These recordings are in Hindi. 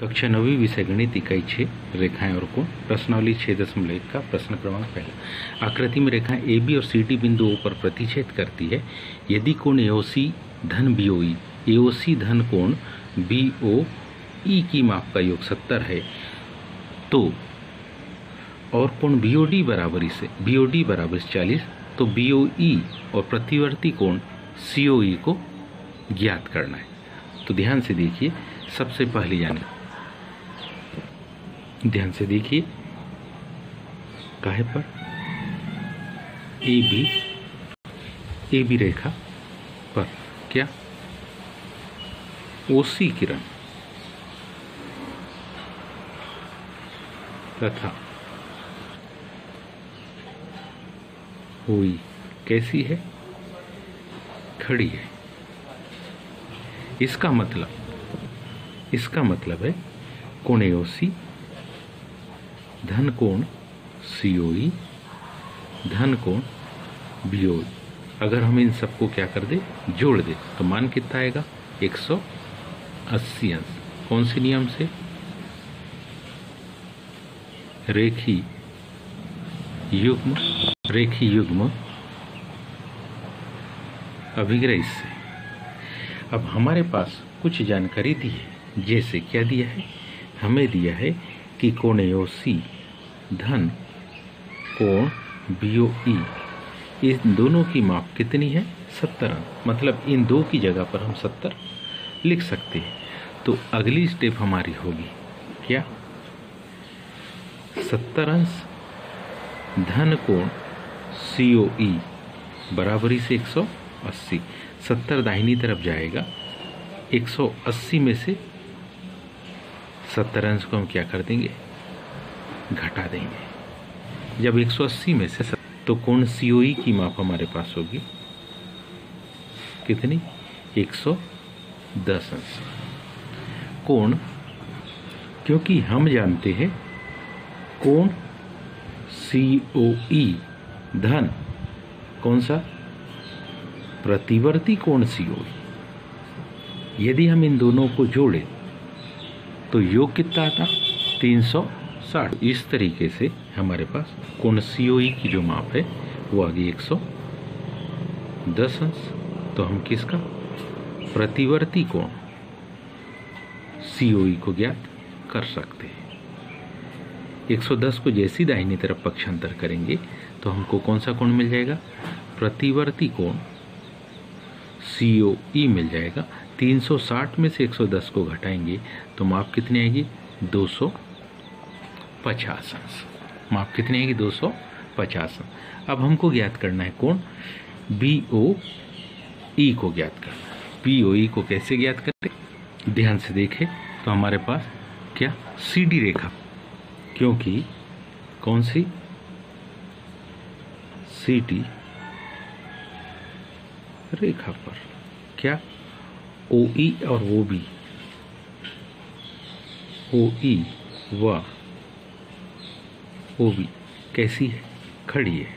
कक्षा 9वीं विषय गणित इकाई 6 रेखाएं और कोण प्रश्नावली 6.1 का प्रश्न क्रमांक पहला। आकृति में रेखाएं ए बी और सी डी बिंदुओं पर प्रतिच्छेद करती है। यदि कोण एओसी धन बीओई एओसी धन कोण बीओई की माप का योग 70 है तो और कोण बीओडी बराबर 40 तो बीओई और प्रतिवर्ती कोण सीओई को ज्ञात करना है। तो ध्यान से देखिए, सबसे पहली ध्यान से देखिए काहे पर ए बी रेखा पर क्या ओसी किरण तथा ओई कैसी है, खड़ी है। इसका मतलब है कोण एओसी धन कोण सीओई धन कोण बीओई। अगर हम इन सबको क्या कर दे, जोड़ दे तो मान कितना आएगा 180 अंश। कौन से नियम से? रेखी युग्म अभिग्रही से। अब हमारे पास कुछ जानकारी दी है, जैसे क्या दिया है, हमें दिया है कि कोण एओसी धन कोण बीओई इन दोनों की माप कितनी है 70 अंश। मतलब इन दो की जगह पर हम 70 लिख सकते हैं। तो अगली स्टेप हमारी होगी क्या, 70 अंश धन कोण सीओई बराबरी से 180। 70 दाहिनी तरफ जाएगा, 180 में से 70 अंश को हम क्या कर देंगे, घटा देंगे। जब 180 में से तो कोण सीओई की माप हमारे पास होगी कितनी, 110 अंश। कोण, क्योंकि हम जानते हैं कोण सीओई धन कौन सा, प्रतिवर्ती कोण सीओई। यदि हम इन दोनों को जोड़ें तो योग कितना आता, 360। इस तरीके से हमारे पास कोण सीओई की जो माप है वो आ गई 110 अंश। तो हम किसका, प्रतिवर्ती कोण सीओई को ज्ञात कर सकते हैं। 110 को जैसी दाहिनी तरफ पक्षांतर करेंगे तो हमको कौन सा कोण मिल जाएगा, प्रतिवर्ती कोण सीओई मिल जाएगा। 360 में से 110 को घटाएंगे तो माप कितनी आएगी, 250 अंश। माप कितनी आएगी, 250 अंश। अब हमको ज्ञात करना है कोण बीओई को ज्ञात करना है। बीओई को कैसे ज्ञात करें, ध्यान से देखें तो हमारे पास क्या, सीडी रेखा, क्योंकि कौन सी, सीडी रेखा पर क्या ओई और ओबी, ओई व ओबी कैसी है, खड़ी है।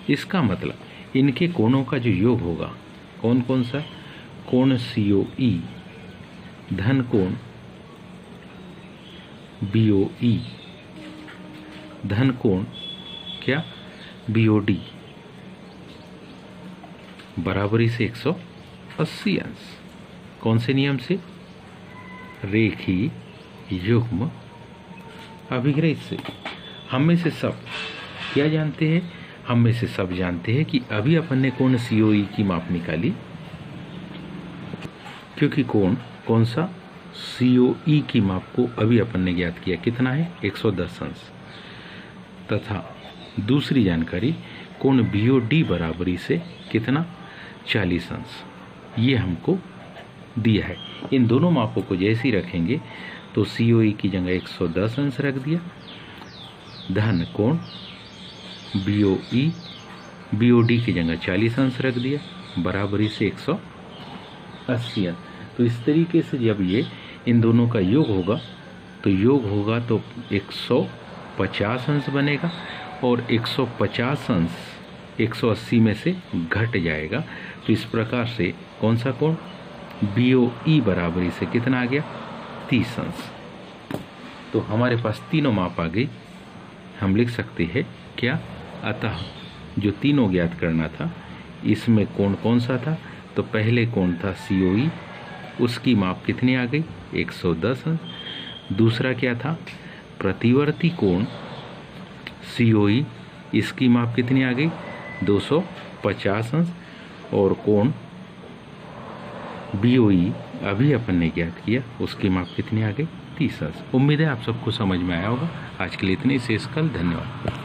इसका मतलब इनके कोणों का जो योग होगा, कौन कौन सा, कोण सीओई धन कोण बीओई धन कोण क्या बीओडी बराबरी से 180 अंश। कौन से नियम से, रेखी युग्म अभिग्रही से। हम में से सब क्या जानते हैं, हम में से सब जानते हैं कि अभी अपन ने कोण सीओई की माप निकाली, क्योंकि कोण कौन सा, सीओई की माप को अभी अपन ने ज्ञात किया, कितना है 110 अंश। तथा दूसरी जानकारी कोण बीओडी बराबरी से कितना, 40 अंश, ये हमको दिया है। इन दोनों मापों को जैसे ही रखेंगे तो सीओई की जगह 110 अंश रख दिया, धन कोण बीओई बीओडी की जगह 40 अंश रख दिया, बराबरी से 180 अंश। तो इस तरीके से जब ये इन दोनों का योग होगा तो 150 अंश बनेगा और 150 अंश 180 में से घट जाएगा। तो इस प्रकार से कौन सा कोण, BOE बराबरी से कितना आ गया 30 अंश। तो हमारे पास तीनों माप आ गई। हम लिख सकते हैं क्या, अतः जो तीनों ज्ञात करना था इसमें कोण कौन सा था, तो पहले कोण था COE, उसकी माप कितनी आ गई 110 अंश। दूसरा क्या था प्रतिवर्ती कोण COE, इसकी माप कितनी आ गई 250 अंश। और कोण BOE अभी अपन ने ज्ञात किया, उसकी माप कितनी आ गई 30 अंश। उम्मीद है आप सबको समझ में आया होगा। आज के लिए इतने, शेष कल। धन्यवाद।